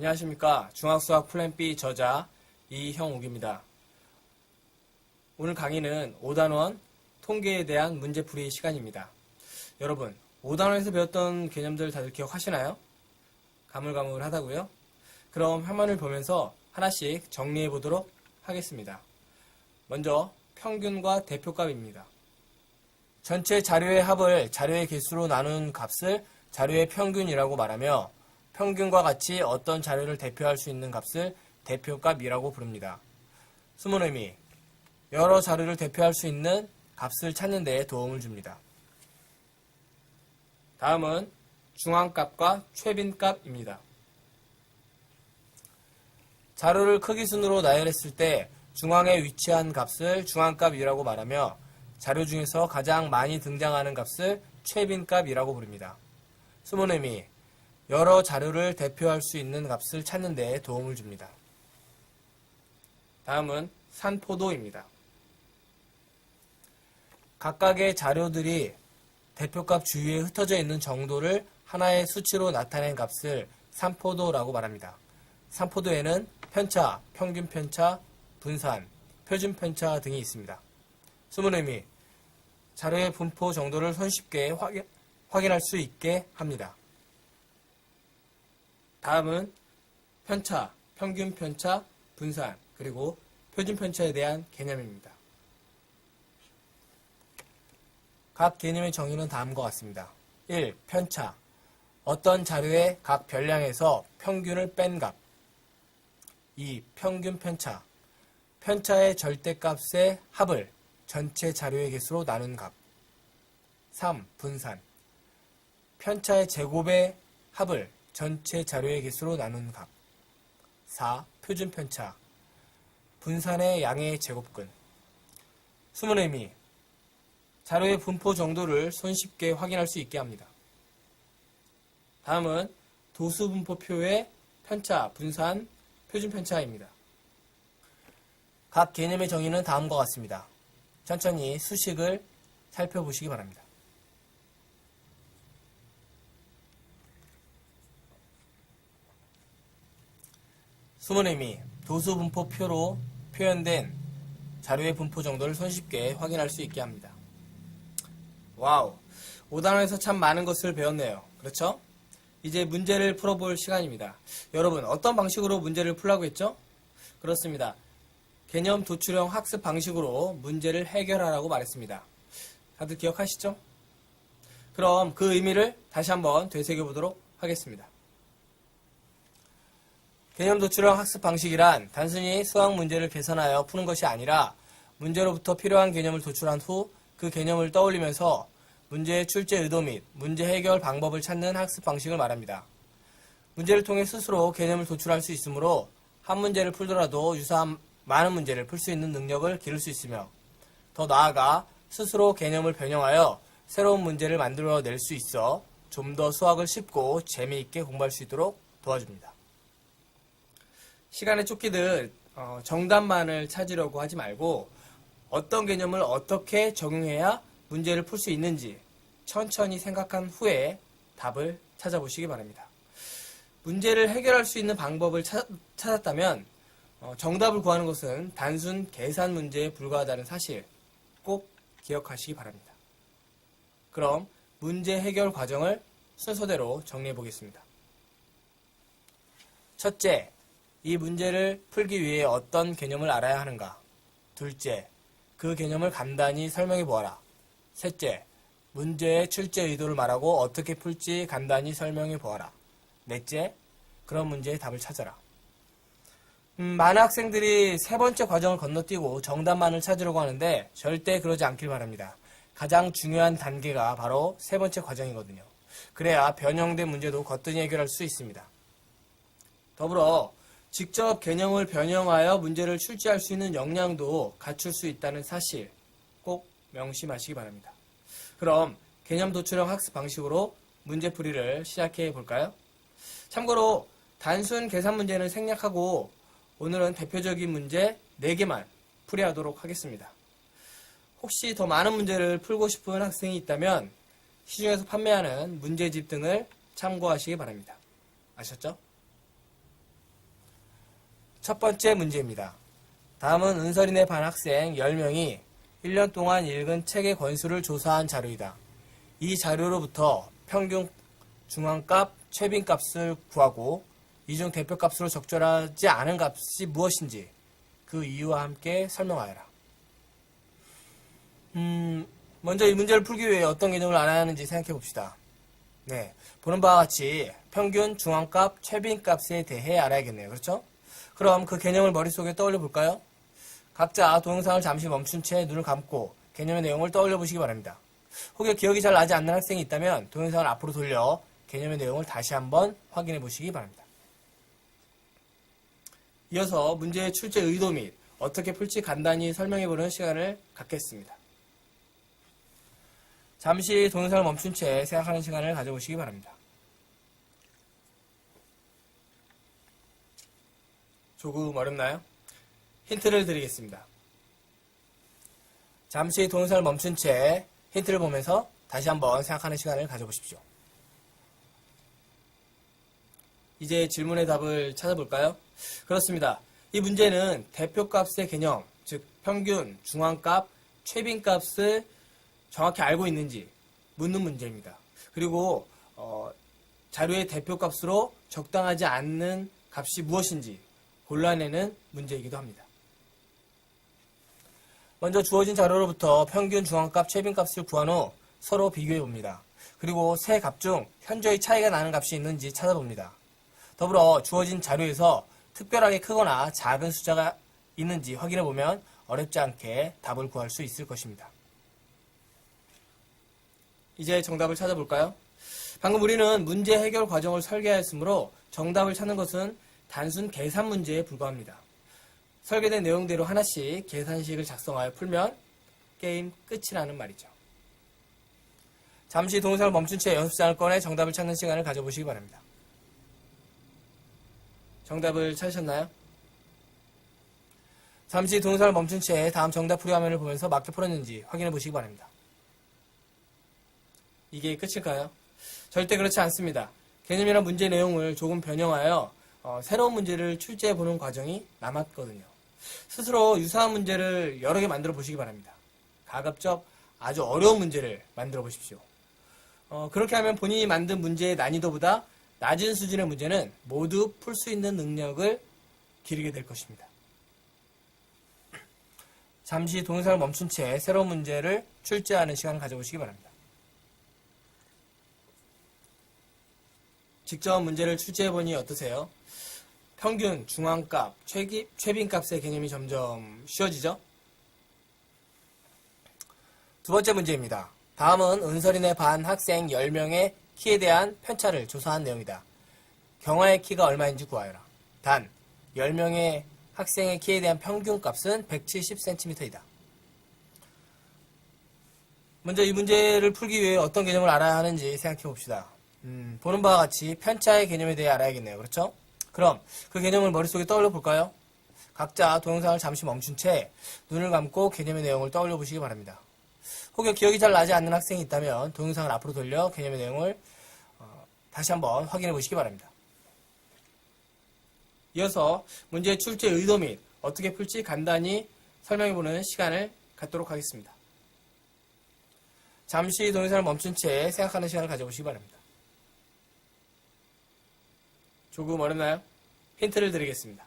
안녕하십니까. 중학수학 플랜 B 저자 이형욱입니다. 오늘 강의는 5단원 통계에 대한 문제풀이 시간입니다. 여러분, 5단원에서 배웠던 개념들 다들 기억하시나요? 가물가물하다고요? 그럼 화면을 보면서 하나씩 정리해 보도록 하겠습니다. 먼저 평균과 대표값입니다. 전체 자료의 합을 자료의 개수로 나눈 값을 자료의 평균이라고 말하며 평균과 같이 어떤 자료를 대표할 수 있는 값을 대표값이라고 부릅니다. 숨은 의미, 여러 자료를 대표할 수 있는 값을 찾는 데 도움을 줍니다. 다음은 중앙값과 최빈값입니다. 자료를 크기 순으로 나열했을 때 중앙에 위치한 값을 중앙값이라고 말하며 자료 중에서 가장 많이 등장하는 값을 최빈값이라고 부릅니다. 숨은 의미, 여러 자료를 대표할 수 있는 값을 찾는 데 도움을 줍니다. 다음은 산포도입니다. 각각의 자료들이 대표값 주위에 흩어져 있는 정도를 하나의 수치로 나타낸 값을 산포도라고 말합니다. 산포도에는 편차, 평균 편차, 분산, 표준 편차 등이 있습니다. 숨은 의미, 자료의 분포 정도를 손쉽게 확인할 수 있게 합니다. 다음은 편차, 평균 편차, 분산, 그리고 표준 편차에 대한 개념입니다. 각 개념의 정의는 다음과 같습니다. 1. 편차, 어떤 자료의 각 별량에서 평균을 뺀 값. 2. 평균 편차, 편차의 절대값의 합을 전체 자료의 개수로 나눈 값. 3. 분산, 편차의 제곱의 합을 전체 자료의 개수로 나눈 값. 4. 표준 편차, 분산의 양의 제곱근. 숨은 의미, 자료의 분포 정도를 손쉽게 확인할 수 있게 합니다. 다음은 도수분포표의 편차, 분산, 표준 편차입니다. 각 개념의 정의는 다음과 같습니다. 천천히 수식을 살펴보시기 바랍니다. 숨은 의미, 도수분포표로 표현된 자료의 분포 정도를 손쉽게 확인할 수 있게 합니다. 와우, 5단원에서 참 많은 것을 배웠네요. 그렇죠? 이제 문제를 풀어볼 시간입니다. 여러분, 어떤 방식으로 문제를 풀라고 했죠? 그렇습니다. 개념 도출형 학습 방식으로 문제를 해결하라고 말했습니다. 다들 기억하시죠? 그럼 그 의미를 다시 한번 되새겨보도록 하겠습니다. 개념 도출형 학습 방식이란 단순히 수학 문제를 계산하여 푸는 것이 아니라 문제로부터 필요한 개념을 도출한 후 그 개념을 떠올리면서 문제의 출제 의도 및 문제 해결 방법을 찾는 학습 방식을 말합니다. 문제를 통해 스스로 개념을 도출할 수 있으므로 한 문제를 풀더라도 유사한 많은 문제를 풀 수 있는 능력을 기를 수 있으며 더 나아가 스스로 개념을 변형하여 새로운 문제를 만들어낼 수 있어 좀 더 수학을 쉽고 재미있게 공부할 수 있도록 도와줍니다. 시간에 쫓기듯 정답만을 찾으려고 하지 말고 어떤 개념을 어떻게 적용해야 문제를 풀 수 있는지 천천히 생각한 후에 답을 찾아보시기 바랍니다. 문제를 해결할 수 있는 방법을 찾았다면 정답을 구하는 것은 단순 계산 문제에 불과하다는 사실 꼭 기억하시기 바랍니다. 그럼 문제 해결 과정을 순서대로 정리해 보겠습니다. 첫째, 이 문제를 풀기 위해 어떤 개념을 알아야 하는가? 둘째, 그 개념을 간단히 설명해 보아라. 셋째, 문제의 출제 의도를 말하고 어떻게 풀지 간단히 설명해 보아라. 넷째, 그런 문제의 답을 찾아라. 많은 학생들이 세 번째 과정을 건너뛰고 정답만을 찾으려고 하는데 절대 그러지 않길 바랍니다. 가장 중요한 단계가 바로 세 번째 과정이거든요. 그래야 변형된 문제도 거뜬히 해결할 수 있습니다. 더불어 직접 개념을 변형하여 문제를 출제할 수 있는 역량도 갖출 수 있다는 사실 꼭 명심하시기 바랍니다. 그럼 개념 도출형 학습 방식으로 문제풀이를 시작해 볼까요? 참고로 단순 계산 문제는 생략하고 오늘은 대표적인 문제 4개만 풀이하도록 하겠습니다. 혹시 더 많은 문제를 풀고 싶은 학생이 있다면 시중에서 판매하는 문제집 등을 참고하시기 바랍니다. 아셨죠? 첫 번째 문제입니다. 다음은 은설인의 반 학생 10명이 1년 동안 읽은 책의 권수를 조사한 자료이다. 이 자료로부터 평균 중앙값, 최빈값을 구하고 이 중 대표값으로 적절하지 않은 값이 무엇인지 그 이유와 함께 설명하여라. 먼저 이 문제를 풀기 위해 어떤 개념을 알아야 하는지 생각해 봅시다. 네, 보는 바와 같이 평균 중앙값, 최빈값에 대해 알아야겠네요. 그렇죠? 그럼 그 개념을 머릿속에 떠올려 볼까요? 각자 동영상을 잠시 멈춘 채 눈을 감고 개념의 내용을 떠올려 보시기 바랍니다. 혹여 기억이 잘 나지 않는 학생이 있다면 동영상을 앞으로 돌려 개념의 내용을 다시 한번 확인해 보시기 바랍니다. 이어서 문제의 출제 의도 및 어떻게 풀지 간단히 설명해 보는 시간을 갖겠습니다. 잠시 동영상을 멈춘 채 생각하는 시간을 가져보시기 바랍니다. 조금 어렵나요? 힌트를 드리겠습니다. 잠시 동영상을 멈춘 채 힌트를 보면서 다시 한번 생각하는 시간을 가져보십시오. 이제 질문의 답을 찾아볼까요? 그렇습니다. 이 문제는 대표값의 개념, 즉 평균, 중앙값, 최빈값을 정확히 알고 있는지 묻는 문제입니다. 그리고 자료의 대표값으로 적당하지 않는 값이 무엇인지 골라내는 문제이기도 합니다. 먼저 주어진 자료로부터 평균, 중앙값, 최빈값을 구한 후 서로 비교해 봅니다. 그리고 세 값 중 현저히 차이가 나는 값이 있는지 찾아봅니다. 더불어 주어진 자료에서 특별하게 크거나 작은 숫자가 있는지 확인해 보면 어렵지 않게 답을 구할 수 있을 것입니다. 이제 정답을 찾아볼까요? 방금 우리는 문제 해결 과정을 설계하였으므로 정답을 찾는 것은 단순 계산 문제에 불과합니다. 설계된 내용대로 하나씩 계산식을 작성하여 풀면 게임 끝이라는 말이죠. 잠시 동영상을 멈춘 채 연습장을 꺼내 정답을 찾는 시간을 가져보시기 바랍니다. 정답을 찾으셨나요? 잠시 동영상을 멈춘 채 다음 정답 풀이 화면을 보면서 맞게 풀었는지 확인해 보시기 바랍니다. 이게 끝일까요? 절대 그렇지 않습니다. 개념이나 문제 내용을 조금 변형하여 새로운 문제를 출제해 보는 과정이 남았거든요. 스스로 유사한 문제를 여러 개 만들어 보시기 바랍니다. 가급적 아주 어려운 문제를 만들어 보십시오. 그렇게 하면 본인이 만든 문제의 난이도보다 낮은 수준의 문제는 모두 풀 수 있는 능력을 기르게 될 것입니다. 잠시 동영상을 멈춘 채 새로운 문제를 출제하는 시간을 가져보시기 바랍니다. 직접 문제를 출제해보니 어떠세요? 평균, 중앙값, 최빈값의 개념이 점점 쉬워지죠? 두 번째 문제입니다. 다음은 은설인의 반 학생 10명의 키에 대한 편차를 조사한 내용이다. 경화의 키가 얼마인지 구하여라. 단, 10명의 학생의 키에 대한 평균값은 170cm이다. 먼저 이 문제를 풀기 위해 어떤 개념을 알아야 하는지 생각해 봅시다. 보는 바와 같이 편차의 개념에 대해 알아야겠네요. 그렇죠? 그럼 그 개념을 머릿속에 떠올려 볼까요? 각자 동영상을 잠시 멈춘 채 눈을 감고 개념의 내용을 떠올려 보시기 바랍니다. 혹여 기억이 잘 나지 않는 학생이 있다면 동영상을 앞으로 돌려 개념의 내용을 다시 한번 확인해 보시기 바랍니다. 이어서 문제의 출제 의도 및 어떻게 풀지 간단히 설명해 보는 시간을 갖도록 하겠습니다. 잠시 동영상을 멈춘 채 생각하는 시간을 가져보시기 바랍니다. 조금 어렵나요? 힌트를 드리겠습니다.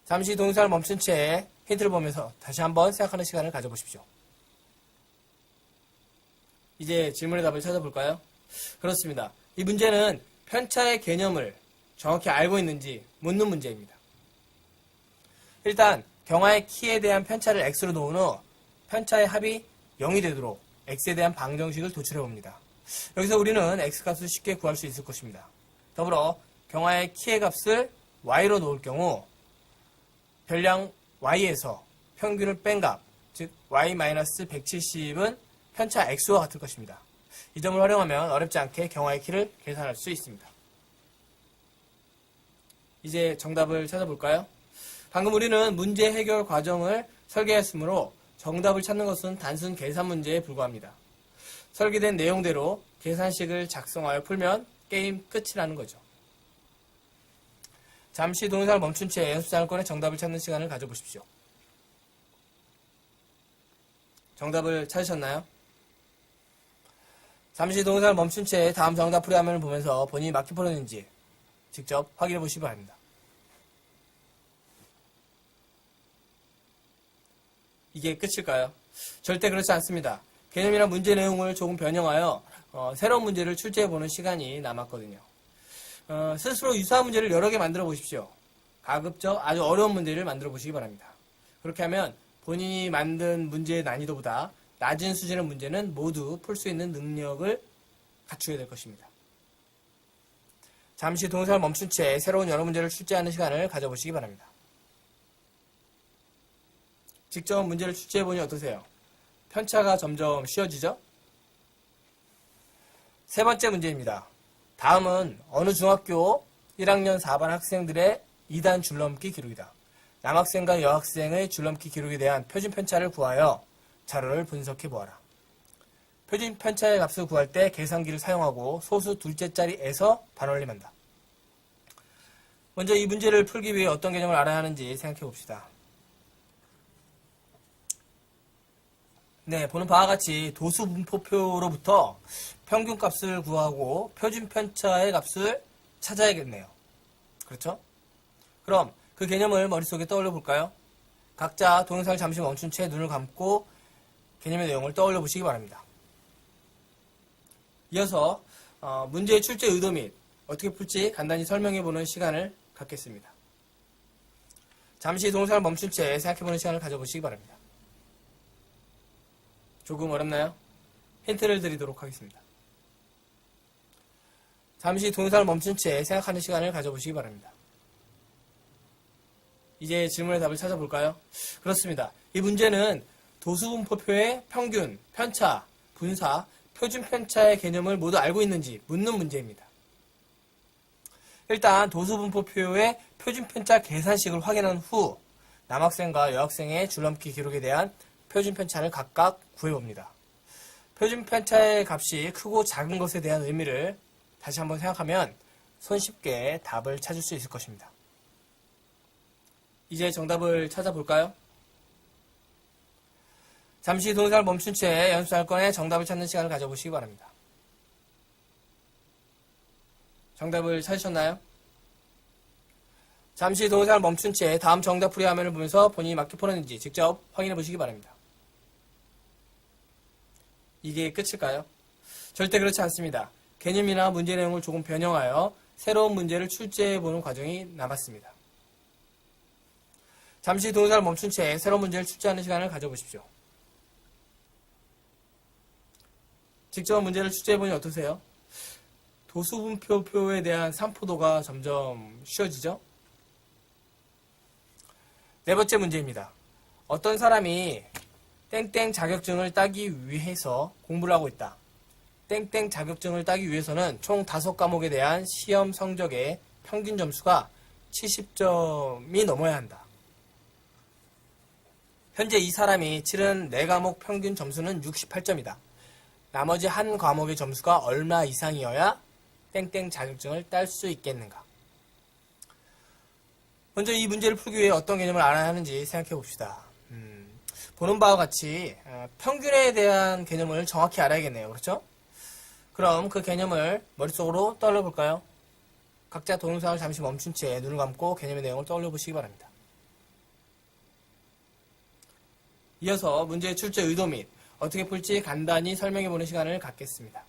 잠시 동영상을 멈춘 채 힌트를 보면서 다시 한번 생각하는 시간을 가져보십시오. 이제 질문의 답을 찾아볼까요? 그렇습니다. 이 문제는 편차의 개념을 정확히 알고 있는지 묻는 문제입니다. 일단 경화의 키에 대한 편차를 x로 놓은 후 편차의 합이 0이 되도록 x에 대한 방정식을 도출해 봅니다. 여기서 우리는 x값을 쉽게 구할 수 있을 것입니다. 더불어 경화의 키의 값을 y로 놓을 경우 별량 y에서 평균을 뺀 값, 즉 y-170은 편차 x와 같을 것입니다. 이 점을 활용하면 어렵지 않게 경화의 키를 계산할 수 있습니다. 이제 정답을 찾아볼까요? 방금 우리는 문제 해결 과정을 설계했으므로 정답을 찾는 것은 단순 계산 문제에 불과합니다. 설계된 내용대로 계산식을 작성하여 풀면 게임 끝이라는 거죠. 잠시 동영상을 멈춘 채 연습장을 꺼내 정답을 찾는 시간을 가져보십시오. 정답을 찾으셨나요? 잠시 동영상을 멈춘 채 다음 정답 풀이 화면을 보면서 본인이 맞게 풀었는지 직접 확인해 보시기 바랍니다. 이게 끝일까요? 절대 그렇지 않습니다. 개념이나 문제 내용을 조금 변형하여 새로운 문제를 출제해보는 시간이 남았거든요. 스스로 유사한 문제를 여러 개 만들어 보십시오. 가급적 아주 어려운 문제를 만들어 보시기 바랍니다. 그렇게 하면 본인이 만든 문제의 난이도보다 낮은 수준의 문제는 모두 풀 수 있는 능력을 갖추게 될 것입니다. 잠시 동영상을 멈춘 채 새로운 여러 문제를 출제하는 시간을 가져보시기 바랍니다. 직접 문제를 출제해보니 어떠세요? 편차가 점점 쉬워지죠? 세 번째 문제입니다. 다음은 어느 중학교 1학년 4반 학생들의 2단 줄넘기 기록이다. 남학생과 여학생의 줄넘기 기록에 대한 표준 편차를 구하여 자료를 분석해 보아라. 표준 편차의 값을 구할 때 계산기를 사용하고 소수 둘째 자리에서 반올림한다. 먼저 이 문제를 풀기 위해 어떤 개념을 알아야 하는지 생각해 봅시다. 네, 보는 바와 같이 도수분포표로부터 평균값을 구하고 표준 편차의 값을 찾아야겠네요. 그렇죠? 그럼 그 개념을 머릿속에 떠올려 볼까요? 각자 동영상을 잠시 멈춘 채 눈을 감고 개념의 내용을 떠올려 보시기 바랍니다. 이어서 문제의 출제 의도 및 어떻게 풀지 간단히 설명해 보는 시간을 갖겠습니다. 잠시 동영상을 멈춘 채 생각해 보는 시간을 가져보시기 바랍니다. 조금 어렵나요? 힌트를 드리도록 하겠습니다. 잠시 동영상을 멈춘 채 생각하는 시간을 가져보시기 바랍니다. 이제 질문의 답을 찾아볼까요? 그렇습니다. 이 문제는 도수분포표의 평균, 편차, 분사, 표준 편차의 개념을 모두 알고 있는지 묻는 문제입니다. 일단 도수분포표의 표준 편차 계산식을 확인한 후 남학생과 여학생의 줄넘기 기록에 대한 표준 편차를 각각 구해봅니다. 표준 편차의 값이 크고 작은 것에 대한 의미를 다시 한번 생각하면 손쉽게 답을 찾을 수 있을 것입니다. 이제 정답을 찾아볼까요? 잠시 동영상을 멈춘 채 연습장을 꺼내 정답을 찾는 시간을 가져보시기 바랍니다. 정답을 찾으셨나요? 잠시 동영상을 멈춘 채 다음 정답 풀이 화면을 보면서 본인이 맞게 풀었는지 직접 확인해 보시기 바랍니다. 이게 끝일까요? 절대 그렇지 않습니다. 개념이나 문제 내용을 조금 변형하여 새로운 문제를 출제해보는 과정이 남았습니다. 잠시 동영상을 멈춘 채 새로운 문제를 출제하는 시간을 가져보십시오. 직접 문제를 출제해보니 어떠세요? 도수분포표에 대한 산포도가 점점 쉬워지죠? 네 번째 문제입니다. 어떤 사람이 땡땡 자격증을 따기 위해서 공부를 하고 있다. 땡땡 자격증을 따기 위해서는 총 5과목에 대한 시험 성적의 평균 점수가 70점이 넘어야 한다. 현재 이 사람이 치른 4과목 평균 점수는 68점이다. 나머지 한 과목의 점수가 얼마 이상이어야 땡땡 자격증을 딸 수 있겠는가? 먼저 이 문제를 풀기 위해 어떤 개념을 알아야 하는지 생각해 봅시다. 보는 바와 같이 평균에 대한 개념을 정확히 알아야겠네요. 그렇죠? 그럼 그 개념을 머릿속으로 떠올려 볼까요? 각자 동영상을 잠시 멈춘 채 눈을 감고 개념의 내용을 떠올려 보시기 바랍니다. 이어서 문제의 출제 의도 및 어떻게 풀지 간단히 설명해 보는 시간을 갖겠습니다.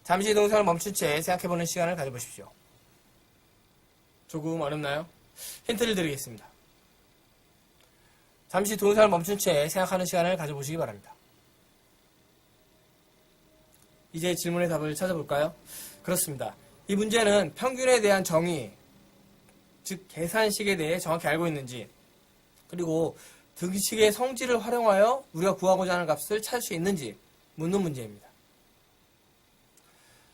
잠시 동영상을 멈춘 채 생각해 보는 시간을 가져보십시오. 조금 어렵나요? 힌트를 드리겠습니다. 잠시 동영상을 멈춘 채 생각하는 시간을 가져보시기 바랍니다. 이제 질문의 답을 찾아볼까요? 그렇습니다. 이 문제는 평균에 대한 정의, 즉 계산식에 대해 정확히 알고 있는지, 그리고 등식의 성질을 활용하여 우리가 구하고자 하는 값을 찾을 수 있는지 묻는 문제입니다.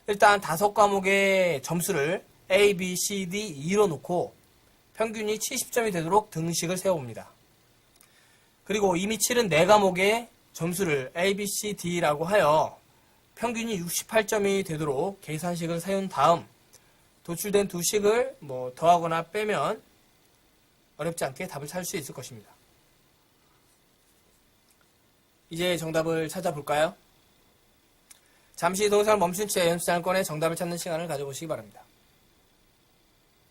일단 5과목의 점수를 A, B, C, D, E로 놓고 평균이 70점이 되도록 등식을 세워봅니다. 그리고 이미 치른 4과목의 점수를 A, B, C, D라고 하여 평균이 68점이 되도록 계산식을 세운 다음 도출된 두 식을 더하거나 빼면 어렵지 않게 답을 찾을 수 있을 것입니다. 이제 정답을 찾아볼까요? 잠시 동영상을 멈춘 채 연습장을 꺼내 정답을 찾는 시간을 가져보시기 바랍니다.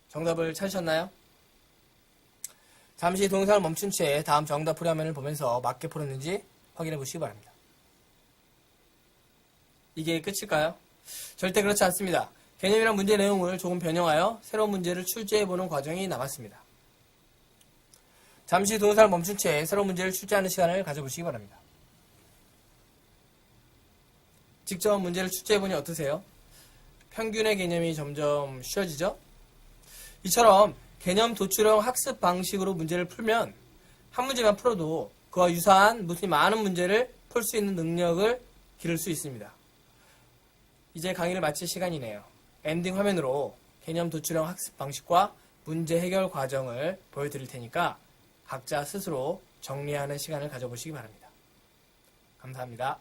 정답을 찾으셨나요? 잠시 동영상을 멈춘 채 다음 정답 풀이 화면을 보면서 맞게 풀었는지 확인해 보시기 바랍니다. 이게 끝일까요? 절대 그렇지 않습니다. 개념이란 문제 내용을 조금 변형하여 새로운 문제를 출제해보는 과정이 남았습니다. 잠시 동영상을 멈춘 채 새로운 문제를 출제하는 시간을 가져보시기 바랍니다. 직접 문제를 출제해보니 어떠세요? 평균의 개념이 점점 쉬워지죠? 이처럼 개념 도출형 학습 방식으로 문제를 풀면 한 문제만 풀어도 그와 유사한 많은 문제를 풀 수 있는 능력을 기를 수 있습니다. 이제 강의를 마칠 시간이네요. 엔딩 화면으로 개념 도출형 학습 방식과 문제 해결 과정을 보여드릴 테니까 각자 스스로 정리하는 시간을 가져보시기 바랍니다. 감사합니다.